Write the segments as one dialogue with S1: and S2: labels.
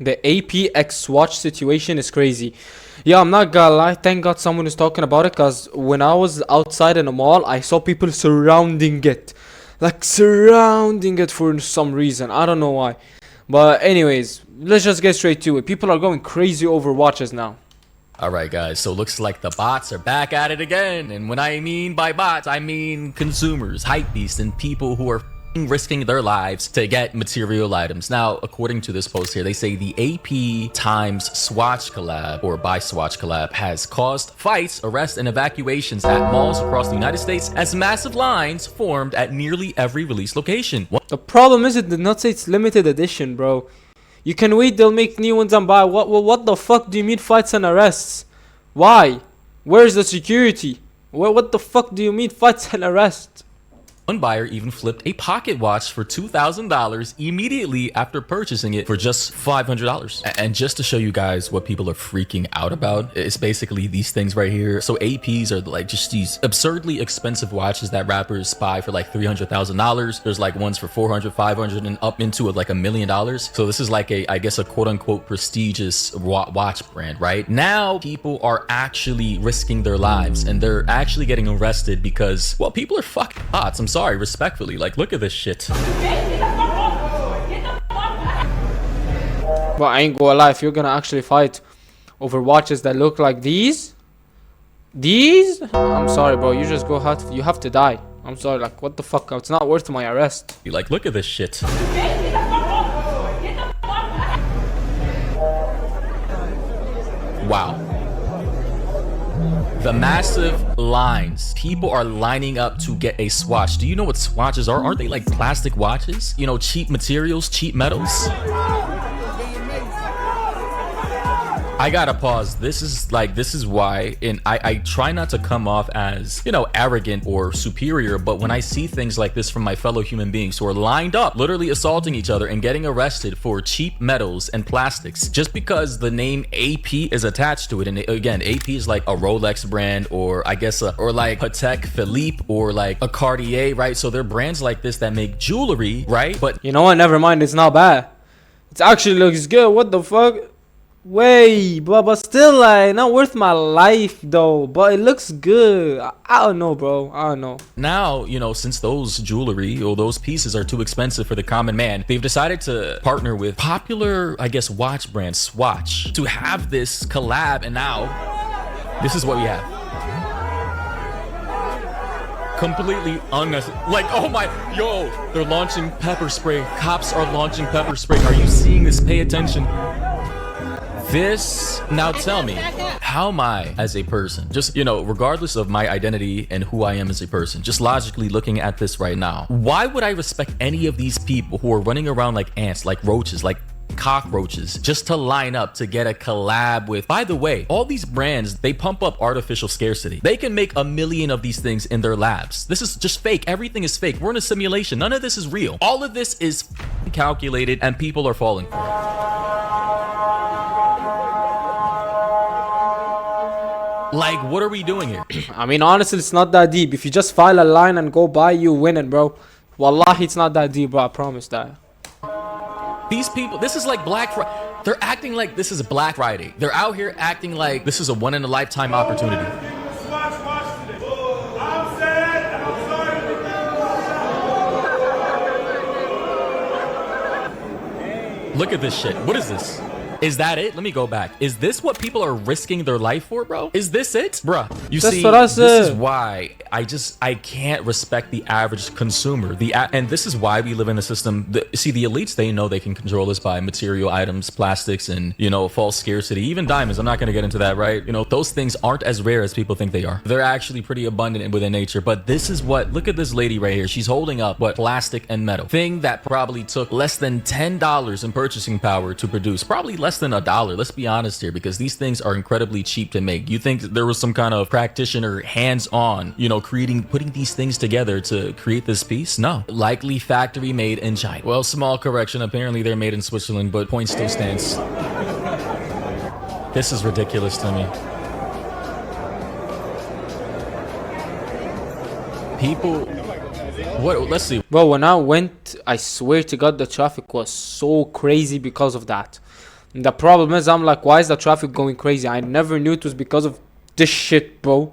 S1: The APX Swatch situation is crazy. Yeah, I'm not gonna lie. Thank God someone is talking about it, because when I was outside in a mall, I saw people surrounding it. Like, surrounding it for some reason. I don't know why. But, anyways, let's just get straight to it. People are going crazy over watches now.
S2: Alright guys, so looks like the bots are back at it again. And when I mean by bots, I mean consumers, hype beasts, and people who are risking their lives to get material items. Now, according to this post here, they say the AP times Swatch collab, or by Swatch collab, has caused fights, arrests, and evacuations at malls across the United States as massive lines formed at nearly every release location.
S1: The problem is it did not say it's limited edition, bro. You can wait, they'll make new ones and buy. What the fuck do you mean fights and arrests? Why? Where's the security? What the fuck do you mean fights and arrests?
S2: One buyer even flipped a pocket watch for $2,000 immediately after purchasing it for just $500. And just to show you guys what people are freaking out about, it's basically these things right here. So APs are like just these absurdly expensive watches that rappers buy for like $300,000. There's like ones for 400, 500, and up into like $1 million. So this is like I guess a quote unquote prestigious watch brand, right? Now people are actually risking their lives, and they're actually getting arrested because, well, people are fucking bots. I'm sorry, respectfully. Like, look at this shit.
S1: But I ain't gonna lie, if you're gonna actually fight over watches that look like these, I'm sorry, bro. You just you have to die. I'm sorry, like, what the fuck? It's not worth my arrest.
S2: Like, look at this shit. Wow. The massive lines. People are lining up to get a Swatch. Do you know what Swatches are? Aren't they like plastic watches? You know, cheap materials, cheap metals? I gotta pause. This is why, and I try not to come off as, you know, arrogant or superior, but when I see things like this from my fellow human beings who are lined up, literally assaulting each other and getting arrested for cheap metals and plastics, just because the name AP is attached to it. And again, AP is like a Rolex brand, or I guess, or like Patek Philippe, or like a Cartier, right? So they're brands like this that make jewelry, right? But
S1: you know what? Never mind. It's not bad. It actually looks good. What the fuck? Wait, but still, like, not worth my life though. But it looks good. I don't know, bro. I don't know.
S2: Now, you know, since those jewelry or those pieces are too expensive for the common man, they've decided to partner with popular, I guess, watch brand Swatch to have this collab. And now, this is what we have. Completely unnecessary. Like, oh my, yo, they're launching pepper spray. Cops are launching pepper spray. Are you seeing this? Pay attention. This, now tell me, how am I as a person, just, you know, regardless of my identity and who I am as a person, just logically looking at this right now, why would I respect any of these people who are running around like ants, like roaches, like cockroaches, just to line up to get a collab with? By the way, all these brands, they pump up artificial scarcity. They can make 1 million of these things in their labs. This is just fake. Everything is fake. We're in a simulation. None of this is real. All of this is calculated, and people are falling for it. Like, what are we doing here?
S1: I mean, honestly, it's not that deep. If you just file a line and go buy, you win it, bro. Wallahi, it's not that deep, bro. I promise that.
S2: These people, this is like Black Friday. They're acting like this is Black Friday. They're out here acting like this is a one-in-a-lifetime opportunity. Look at this shit. What is this? Is that it? Let me go back. Is this what people are risking their life for, bro? Is this it? Bruh, you see, this is why I can't respect the average consumer. And this is why we live in a system. The elites, they know they can control us by material items, plastics, and, you know, false scarcity, even diamonds. I'm not going to get into that, right? You know, those things aren't as rare as people think they are. They're actually pretty abundant within nature. But this is what, look at this lady right here. She's holding up what? Plastic and metal. Thing that probably took less than $10 in purchasing power to produce. Probably less than $1. Let's be honest here, because these things are incredibly cheap to make. You think there was some kind of practitioner hands-on, you know, putting these things together to create this piece? No. Likely factory made in China. Well, small correction. Apparently they're made in Switzerland, but point still stands. This is ridiculous to me. People, what? Let's see.
S1: Bro, when I went, I swear to God, the traffic was so crazy because of that. And the problem is, I'm like, why is the traffic going crazy? I never knew it was because of this shit, bro.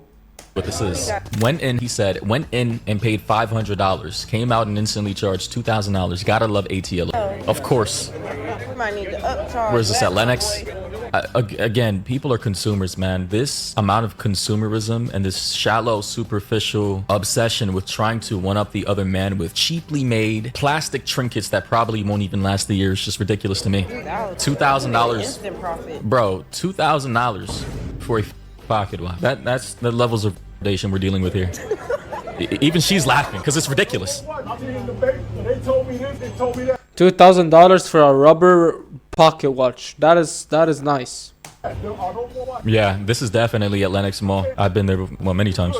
S2: What this is. Went in, he said, went in and paid $500. Came out and instantly charged $2,000. Gotta love ATL. Of course.
S3: We might need to upcharge.
S2: Where is this
S3: that
S2: at, Lennox? Again, people are consumers, man. This amount of consumerism and this shallow, superficial obsession with trying to one-up the other man with cheaply made plastic trinkets that probably won't even last a year is just ridiculous to me. $2,000.
S3: Instant profit.
S2: Bro, $2,000 for a pocket watch. That's the levels of predation we're dealing with here. Even she's laughing because it's ridiculous.
S1: $2,000 for a rubber pocket watch. That is nice.
S2: Yeah, this is definitely at Lenox Mall. I've been there many times.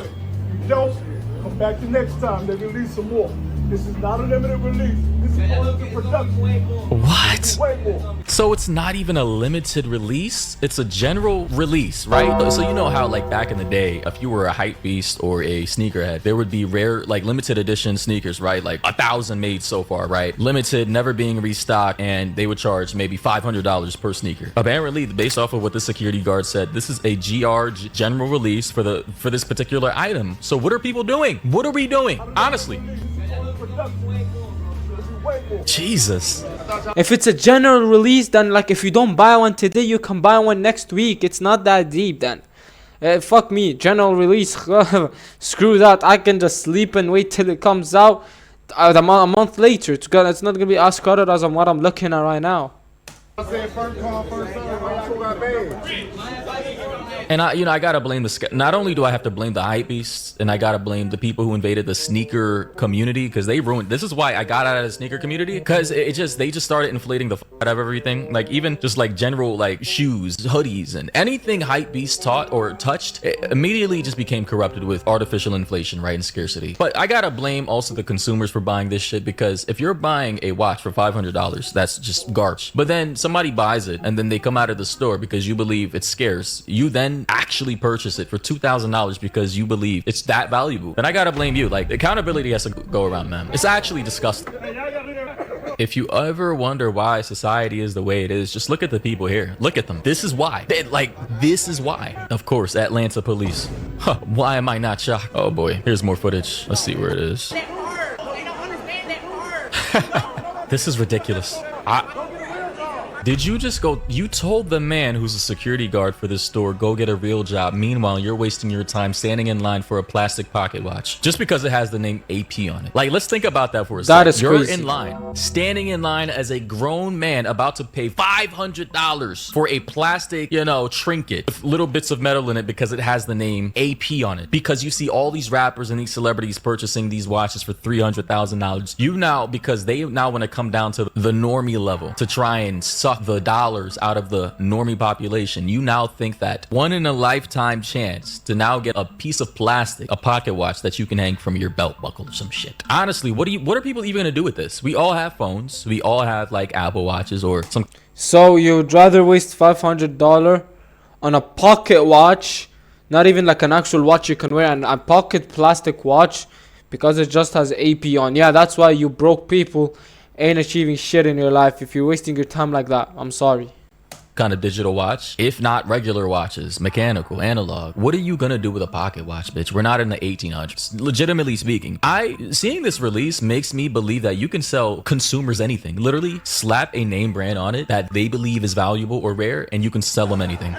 S4: Don't come back the next time. They release some more. This is not a limited release. This is going to production.
S2: What?
S4: Way more.
S2: So it's not even a limited release? It's a general release, right? So you know how like back in the day, if you were a hype beast or a sneakerhead, there would be rare, like limited edition sneakers, right? Like 1,000 made so far, right? Limited, never being restocked, and they would charge maybe $500 per sneaker. Apparently, based off of what the security guard said, this is a general release for this particular item. So what are people doing? What are we doing? Honestly. Jesus.
S1: If it's a general release, then like if you don't buy one today, you can buy one next week. It's not that deep then. Fuck me, general release. Screw that. I can just sleep and wait till it comes out a month later. It's not gonna be as crowded as what I'm looking at right now.
S2: And I gotta blame not only do I have to blame the hype beasts, and I gotta blame the people who invaded the sneaker community because they ruined. This is why I got out of the sneaker community, because they just started inflating the out of everything. Like even just like general like shoes, hoodies, and anything hype beasts taught or touched, it immediately just became corrupted with artificial inflation, right, and scarcity. But I gotta blame also the consumers for buying this shit, because if you're buying a watch for $500, that's just garbage. But then somebody buys it and then they come out of the store because you believe it's scarce. You then actually purchase it for $2,000 because you believe it's that valuable. Then I gotta blame you. Like, accountability has to go around, man. It's actually disgusting. If you ever wonder why society is the way it is, just look at the people here. Look at them. This is why. This is why. Of course, Atlanta police. Huh, why am I not shocked? Oh boy, here's more footage. Let's see where it is. This is ridiculous. Did you just go? You told the man who's a security guard for this store, go get a real job. Meanwhile, you're wasting your time standing in line for a plastic pocket watch just because it has the name AP on it. Like, let's think about that for a second.
S1: That is
S2: You're
S1: crazy.
S2: in line, standing in line as a grown man about to pay $500 for a plastic, trinket with little bits of metal in it because it has the name AP on it. Because you see all these rappers and these celebrities purchasing these watches for $300,000. You now, because they now want to come down to the normie level to try and suck the dollars out of the normie population, you now think that one in a lifetime chance to now get a piece of plastic, a pocket watch that you can hang from your belt buckle or some shit. Honestly, what are people even gonna do with this? We all have phones, we all have like Apple watches or some.
S1: So you'd rather waste $500 on a pocket watch, not even like an actual watch you can wear, and a pocket plastic watch because it just has AP on. Yeah, that's why you broke people ain't achieving shit in your life if you're wasting your time like that. I'm sorry.
S2: Kind of digital watch, if not regular watches, mechanical, analog. What are you gonna do with a pocket watch, bitch? We're not in the 1800s. Legitimately speaking, seeing this release makes me believe that you can sell consumers anything. Literally slap a name brand on it that they believe is valuable or rare, and you can sell them anything.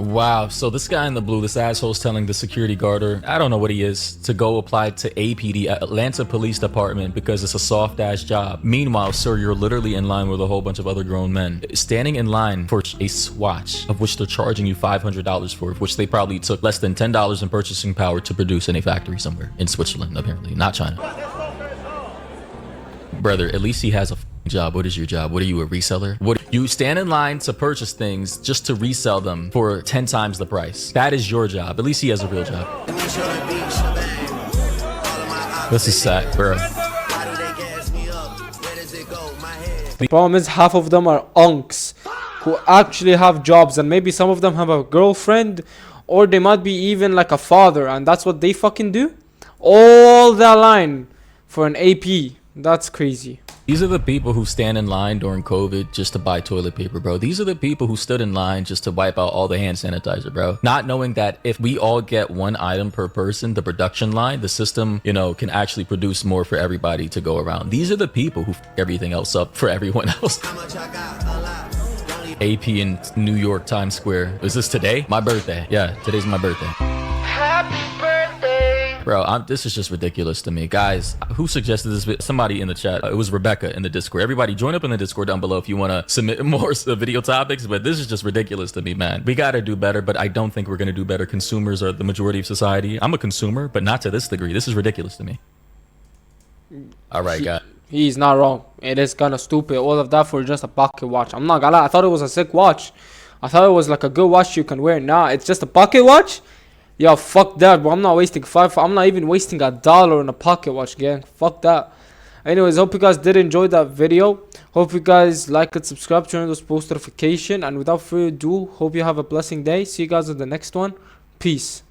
S2: Wow, so this guy in the blue, this asshole's telling the security guard, or I don't know what he is, to go apply to APD, Atlanta Police Department, because it's a soft-ass job. Meanwhile, sir, you're literally in line with a whole bunch of other grown men, standing in line for a Swatch, of which they're charging you $500 for, which they probably took less than $10 in purchasing power to produce in a factory somewhere in Switzerland, apparently, not China. Brother, at least he has a job. What is your job? What are you, a reseller? What, you stand in line to purchase things just to resell them for 10 times the price. That is your job. At least he has a real job. This is sad, bro.
S1: The problem is half of them are unks. who actually have jobs, and maybe some of them have a girlfriend, or they might be even like a father, and that's what they fucking do. All that line for an AP. That's crazy.
S2: These are the people who stand in line during COVID just to buy toilet paper, bro. These are the people who stood in line just to wipe out all the hand sanitizer, bro. Not knowing that if we all get one item per person, the production line, the system, you know, can actually produce more for everybody to go around. These are the people who f everything else up for everyone else. AP in New York Times Square. Is this today? My birthday. Yeah, today's my birthday. Bro, this is just ridiculous to me. Guys, who suggested this? Somebody in the chat. It was Rebecca in the Discord. Everybody join up in the Discord down below if you want to submit more video topics. But this is just ridiculous to me, man. We got to do better, but I don't think we're going to do better. Consumers are the majority of society. I'm a consumer, but not to this degree. This is ridiculous to me. All right, guys.
S1: He's not wrong. It is kind of stupid. All of that for just a pocket watch. I'm not gonna lie. I thought it was a sick watch. I thought it was like a good watch you can wear. Nah, it's just a pocket watch. Yo, fuck that, bro. I'm not wasting I'm not even wasting $1 on a pocket watch, gang. Fuck that. Anyways, hope you guys did enjoy that video. Hope you guys like and subscribe, turn on those post notification. And without further ado, hope you have a blessing day. See you guys in the next one. Peace.